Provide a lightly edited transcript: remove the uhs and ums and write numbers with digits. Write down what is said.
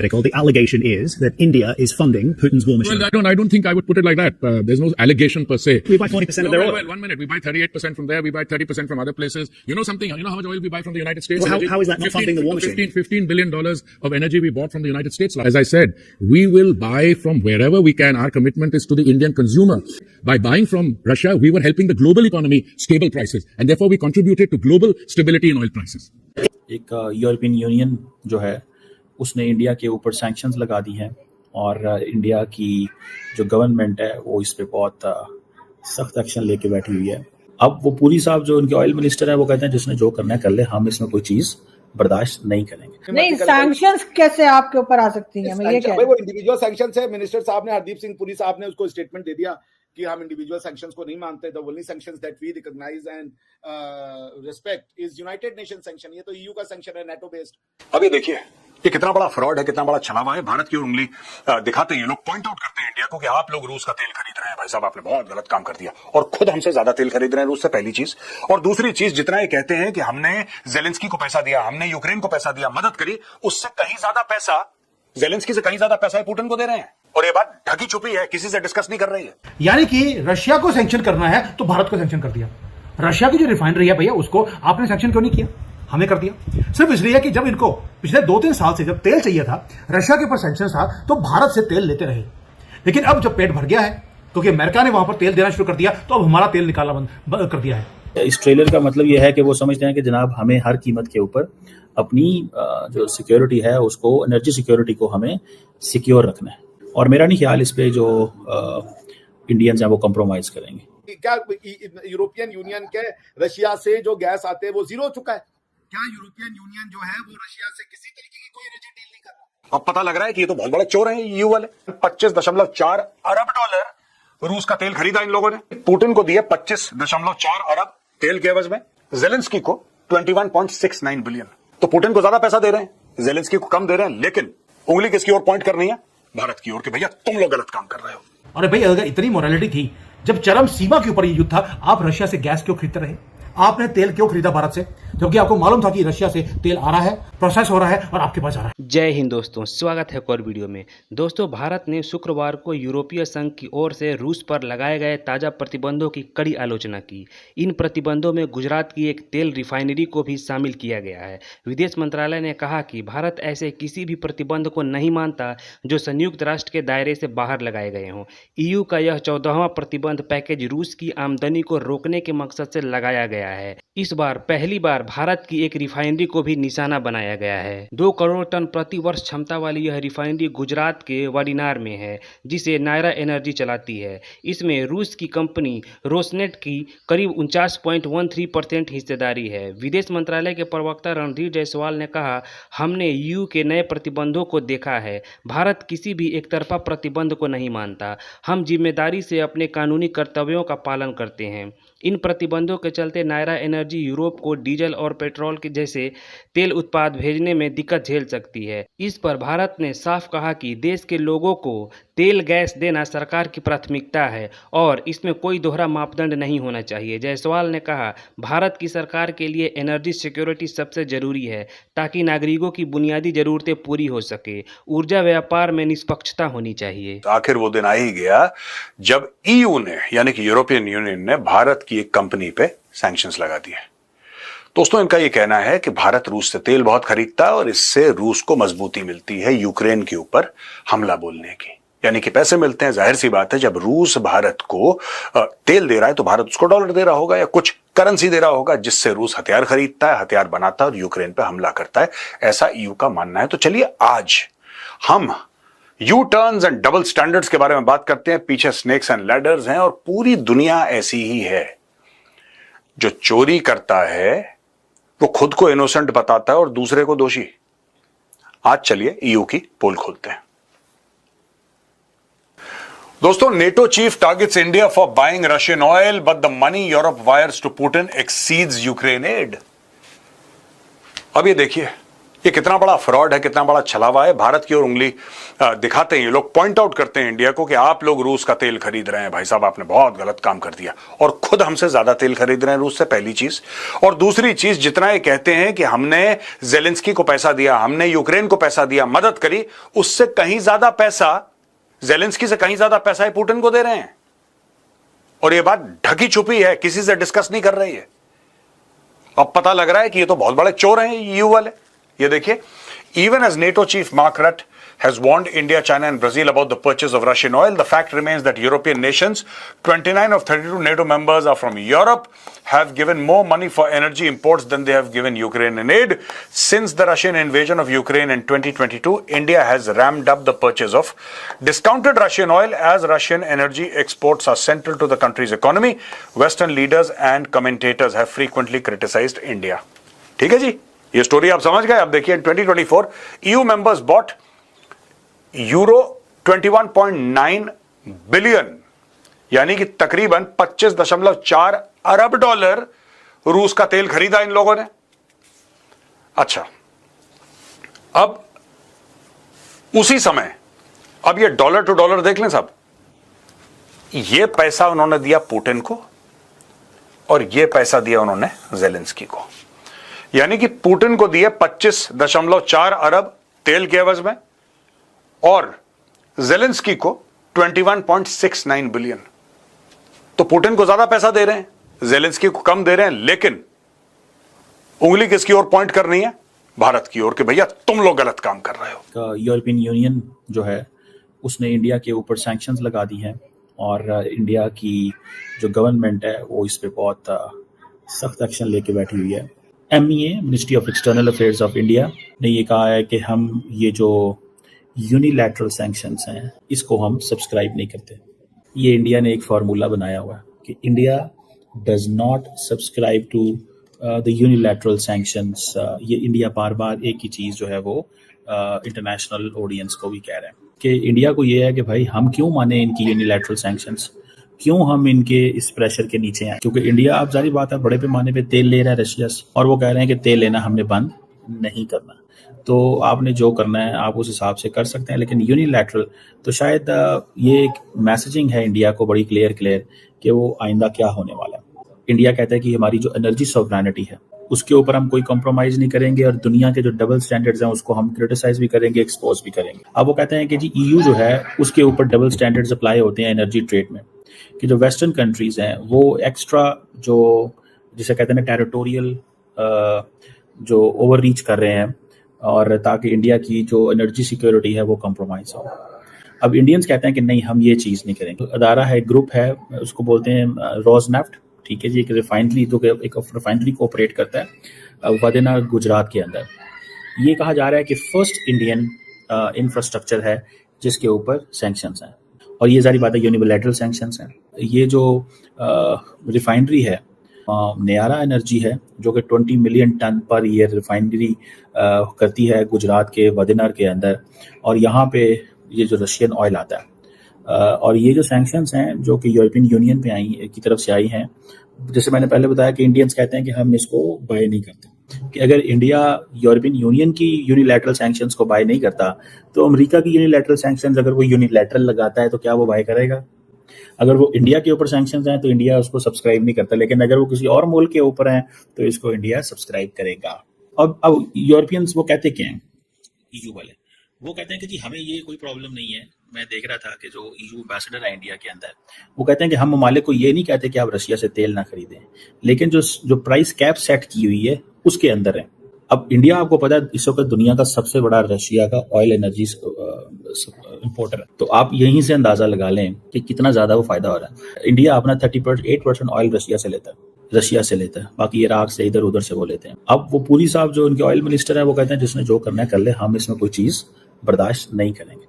The allegation is that India is funding Putin's war machine. Well, I don't think I would put it like that. There's no allegation per se. We buy 40% of their oil. Well, 1 minute. We buy 38% from there. We buy 30% from other places. You know something? You know how much oil we buy from the United States? Well, how is that not funding the war machine? $15 billion of energy we bought from the United States. As I said, we will buy from wherever we can. Our commitment is to the Indian consumer. By buying from Russia, we were helping the global economy stable prices. And therefore, we contributed to global stability in oil prices. एक European union जो है उसने India के ऊपर sanctions लगा दी हैं और India की जो गवर्नमेंट है वो इस पे बहुत सख्त एक्शन लेके बैठी हुई है। अब वो पूरी साहब जो उनके ऑयल मिनिस्टर है वो कहते हैं जिसने जो करना है कर ले, हम इसमें कोई चीज बर्दाश्त नहीं करेंगे। नहीं, सैंक्शंस कैसे आपके ऊपर आ सकती हैं? मैं ये कह रहा हूं वो इंडिविजुअल सैंक्शंस है। मिनिस्टर साहब ने, हरदीप सिंह पुरी साहब ने उसको स्टेटमेंट दे दिया कि हम इंडिविजुअल सैंक्शंस को नहीं मानते। The only sanctions that we recognize and respect is United Nation sanction. ये तो ईयू का सैंक्शन है, नेटो बेस्ड। अभी देखिए ये कितना बड़ा फ्रॉड है, कितना बड़ा छलावा है। भारत की उंगली दिखाते हैं ये लोग, पॉइंट आउट करते हैं इंडिया को कि आप लोग रूस का तेल खरीद रहे हैं। भाई साहब आपने बहुत गलत काम कर दिया और खुद हमसे ज्यादा तेल खरीद रहे हैं रूस से, पहली चीज। और दूसरी चीज, जितना ये कहते हैं कि हमने जेलेंस्की को पैसा दिया, हमने यूक्रेन को पैसा दिया, मदद करी, उससे कहीं ज्यादा पैसा, जेलेंस्की से कहीं ज्यादा पैसा पुतिन को दे रहे हैं। और ये बात ढकी छुपी है, किसी से डिस्कस नहीं कर रही है। यानी कि रशिया को सैंक्शन करना है तो भारत को सैंक्शन कर दिया। रशिया की जो रिफाइनरी है भैया उसको आपने सैंक्शन क्यों नहीं किया? हमें कर दिया। सिर्फ इसलिए कि जब इनको पिछले 2-3 साल से जब तेल चाहिए था, रशिया के ऊपर सैंक्शन था, तो भारत से तेल लेते रहे। लेकिन अब जब पेट भर गया है क्योंकि अमेरिका ने वहां पर तेल देना शुरू कर दिया, तो अब हमारा तेल निकालना बंद कर दिया है। इस ट्रेलर का मतलब यह है कि वो समझते हैं कि जनाब हमें हर कीमत के ऊपर अपनी जो सिक्योरिटी है उसको, एनर्जी सिक्योरिटी को हमें सिक्योर रखना है। और मेरा नहीं ख्याल इस पे जो इंडियंस हैं वो कॉम्प्रोमाइज करेंगे। क्या यूरोपियन यूनियन के रशिया से जो गैस आते हैं वो जीरो हो चुका है? क्या यूरोपियन यूनियन जो है वो रशिया से किसी तरीके की कोई एनर्जी डील नहीं कर रहा? अब पता लग रहा है कि ये तो बहुत बड़े चोर हैं ईयू वाले। 25.4 अरब डॉलर रूस का तेल खरीदा इन लोगों ने, पुतिन को दिए 25.4 अरब तेल के एवज में, जेलेंस्की को 21.69 बिलियन। तो पुतिन को ज्यादा पैसा दे रहे हैं, जेलेंस्की को कम दे रहे हैं, लेकिन उंगली किसकी ओर पॉइंट करनी है? भारत की ओर, कि भैया तुम लोग गलत काम कर रहे हो। अरे भाई अगर इतनी मोरालिटी थी, जब चरम सीमा के ऊपर ये युद्ध था, आप रशिया से गैस क्यों खरीदते रहे? आपने तेल क्यों खरीदा भारत से, जबकि आपको मालूम था कि रशिया से तेल आ रहा है, प्रोसेस हो रहा है और आपके पास आ रहा है। जय हिंद दोस्तों, स्वागत है एक और वीडियो में। दोस्तों, भारत ने शुक्रवार को यूरोपीय संघ की ओर से रूस पर लगाए गए ताज़ा प्रतिबंधों की कड़ी आलोचना की। इन प्रतिबंधों में गुजरात की एक तेल रिफाइनरी को भी शामिल किया गया है। विदेश मंत्रालय ने कहा कि भारत ऐसे किसी भी प्रतिबंध को नहीं मानता जो संयुक्त राष्ट्र के दायरे से बाहर लगाए गए हों। ईयू का यह 14वां प्रतिबंध पैकेज रूस की आमदनी को रोकने के मकसद से लगाया गया है। इस बार पहली बार भारत की एक रिफाइनरी को भी निशाना बनाया गया है। 2 करोड़ टन प्रति वर्ष क्षमता वाली यह रिफाइनरी गुजरात के वाडिनार में है, जिसे नायरा एनर्जी चलाती है। इसमें रूस की कंपनी रोसनेट की करीब 49.13% हिस्सेदारी है। विदेश मंत्रालय के प्रवक्ता रणधीर जायसवाल ने कहा, हमने ईयू के नए प्रतिबंधों को देखा है। भारत किसी भी एक तरफा प्रतिबंध को नहीं मानता। हम जिम्मेदारी से अपने कानूनी कर्तव्यों का पालन करते हैं। इन प्रतिबंधों के चलते नायरा एनर्जी यूरोप को डीजल और पेट्रोल के जैसे तेल उत्पाद भेजने में दिक्कत झेल सकती है। इस पर भारत ने साफ कहा कि देश के लोगों को तेल गैस देना सरकार की प्राथमिकता है और इसमें कोई दोहरा मापदंड नहीं होना चाहिए। जायसवाल ने कहा, भारत की सरकार के लिए एनर्जी सिक्योरिटी सबसे जरूरी है ताकि नागरिकों की बुनियादी जरूरतें पूरी हो सके। ऊर्जा व्यापार में निष्पक्षता होनी चाहिए। आखिर वो दिन आ ही गया जब ईयू ने, यानी कि यूरोपियन यूनियन ने, भारत की एक कंपनी पे सैंक्शंस लगा दिए। दोस्तों, इनका यह कहना है कि भारत रूस से तेल बहुत खरीदता है और इससे रूस को मजबूती मिलती है यूक्रेन के ऊपर हमला बोलने की, यानी कि पैसे मिलते हैं। जाहिर सी बात है, जब रूस भारत को तेल दे रहा है तो भारत उसको डॉलर दे रहा होगा या कुछ करेंसी दे रहा होगा, जिससे रूस हथियार खरीदता है, हथियार बनाता है और यूक्रेन पे हमला करता है। ऐसा ईयू का मानना है। तो चलिए आज हम you turns and double standards के बारे में बात करते हैं। पीछे स्नेक्स एंड लैडर्स हैं और पूरी दुनिया ऐसी ही है। जो चोरी करता है वो खुद को इनोसेंट बताता है और दूसरे को दोषी। आज चलिए ईयू की पोल खोलते हैं। दोस्तों, NATO chief targets India for buying Russian oil, but the money Europe wires to Putin exceeds Ukraine aid. अब ये देखिए, ये कितना बड़ा फ्रॉड है, कितना बड़ा छलावा है। भारत की ओर उंगली दिखाते हैं ये लोग, पॉइंट आउट करते हैं इंडिया को कि आप लोग रूस का तेल खरीद रहे हैं, भाई साहब आपने बहुत गलत काम कर दिया, और खुद हमसे ज्यादा तेल खरीद रहे हैं रूस से, पहली चीज। और दूसरी चीज, जितना ये कहते हैं कि हमने जेलेंस्की को पैसा दिया, हमने यूक्रेन को पैसा दिया, मदद करी, उससे कहीं ज्यादा पैसा, जेलेंस्की से कहीं ज्यादा पैसा पुतिन को दे रहे हैं। और ये बात ढकी छुपी है, किसी से डिस्कस नहीं कर रही है। अब पता लग रहा है कि ये तो बहुत बड़े चोर हैं ईयू वाले। ये देखिए, even as NATO chief Mark Rutte has warned India, China and Brazil about the purchase of Russian oil, the fact remains that European nations, 29 of 32 NATO members are from Europe, have given more money for energy imports than they have given Ukraine in aid. Since the Russian invasion of Ukraine in 2022, India has ramped up the purchase of discounted Russian oil as Russian energy exports are central to the country's economy. Western leaders and commentators have frequently criticized India. ठीक है जी, ये story आप समझ गए। अब देखिए, 2024 EU members bought euro 21.9 billion, यानी कि तकरीबन 25.4 अरब डॉलर रूस का तेल खरीदा इन लोगों ने। अच्छा, अब उसी समय, अब ये डॉलर टू डॉलर देख लें साहब, ये पैसा उन्होंने दिया पुतिन को और ये पैसा दिया उन्होंने जेलेंस्की को, यानी कि पुतिन को दिए 25.4 अरब तेल के एवज में और जेलेंस्की को 21.69 बिलियन। तो पुतिन को ज्यादा पैसा दे रहे हैं, जेलेंस्की को कम दे रहे हैं, लेकिन उंगली किसकी ओर पॉइंट करनी है? भारत की ओर, कि भैया तुम लोग गलत काम कर रहे हो। यूरोपियन यूनियन जो है उसने इंडिया के ऊपर सैंक्शंस लगा दी हैं और इंडिया की जो गवर्नमेंट है वो इस पे बहुत सख्त एक्शन लेके बैठी हुई है। MEA, ministry of external affairs of India, ने ये कहा है कि हम ये जो यूनिलैटरल सैंक्शंस हैं इसको हम सब्सक्राइब नहीं करते। ये इंडिया ने एक फार्मूला बनाया हुआ है कि India does not subscribe to the unilateral sanctions. ये इंडिया बार बार एक ही चीज़ जो है वो इंटरनेशनल ऑडियंस को भी कह रहे हैं कि इंडिया को ये है कि भाई हम क्यों माने इनकी यूनिलैटरल सैंक्शंस, क्यों हम इनके इस प्रेशर के नीचे आए। क्योंकि इंडिया, आप जारी बात है, बड़े पैमाने पे तेल ले रहा है रशिया से, और वो कह रहे हैं कि तेल लेना हमने बंद नहीं करना। तो आपने जो करना है आप उस हिसाब से कर सकते हैं, लेकिन यूनिलैटरल तो शायद ये एक मैसेजिंग है इंडिया को बड़ी क्लियर कि वो आइंदा क्या होने वाला है। इंडिया कहता है कि हमारी जो एनर्जी सॉवरेनिटी है उसके ऊपर हम कोई कॉम्प्रोमाइज नहीं करेंगे और दुनिया के जो डबल स्टैंडर्ड्स हैं उसको हम क्रिटिसाइज भी करेंगे, एक्सपोज भी करेंगे। अब वो कहते हैं कि जी EU जो है उसके ऊपर डबल स्टैंडर्ड्स अप्लाई होते हैं एनर्जी ट्रेड में, कि जो वेस्टर्न कंट्रीज हैं वो एक्स्ट्रा जो जिसे कहते हैं ना टेरिटोरियल जो ओवर रीच कर रहे हैं, और ताकि इंडिया की जो एनर्जी सिक्योरिटी है वो कॉम्प्रोमाइज हो। अब इंडियंस कहते हैं कि नहीं, हम ये चीज़ नहीं करेंगे। अदारा है, ग्रुप है, उसको बोलते हैं रोजनेफ्ट, ठीक है जी, एक रिफाइनरी जो एक रिफाइनरी को ऑपरेट करता है वदेना गुजरात के अंदर। ये कहा जा रहा है कि फर्स्ट इंडियन इंफ्रास्ट्रक्चर है जिसके ऊपर सैंक्शंस हैं, और ये सारी बातें यूनिलैटरल सैंक्शंस हैं। ये जो रिफाइनरी है नयारा एनर्जी है जो कि 20 million ton per year refinery करती है गुजरात के वदेनर के अंदर, और यहाँ पे ये जो रशियन ऑयल आता है, और ये जो सैंक्शंस हैं जो कि यूरोपियन यूनियन पे की तरफ से आई हैं, जैसे मैंने पहले बताया कि इंडियंस कहते हैं कि हम इसको बाय नहीं करते, कि अगर इंडिया यूरोपियन यूनियन की यूनिलैटरल सैंक्शंस को बाय नहीं करता तो अमेरिका की यूनिलैटरल सैंक्शंस अगर वो यूनिलैटरल लगाता है तो क्या वो बाय करेगा? अगर वो इंडिया के ऊपर सैंक्शंस हैं तो इंडिया उसको सब्सक्राइब नहीं करता, लेकिन अगर वो किसी और मुल्क के ऊपर हैं तो इसको इंडिया सब्सक्राइब करेगा। अब यूरोपियंस वो कहते क्या हैं, EU वाले वो कहते हैं कि जी हमें ये कोई प्रॉब्लम नहीं है। मैं देख रहा था कि जो EU एम्बेसडर है इंडिया के अंदर, वो कहते हैं कि हम ममालिक को ये नहीं कहते कि आप रशिया से तेल ना खरीदें, लेकिन जो प्राइस कैप सेट की हुई है उसके अंदर है। अब इंडिया, आपको पता है, इस वक्त दुनिया का सबसे बड़ा रशिया का ऑयल एनर्जी इंपोर्टर है, तो आप यहीं से अंदाजा लगा लें कि कितना ज्यादा वो फायदा हो रहा है। इंडिया अपना 38% ऑयल रशिया से लेता है, बाकी इराक से इधर उधर से वो लेते हैं। अब वो पूरी साहब जो उनके ऑयल मिनिस्टर है वो कहते हैं जिसने जो करना है कर ले, हम इसमें कोई चीज बर्दाश्त नहीं करेंगे।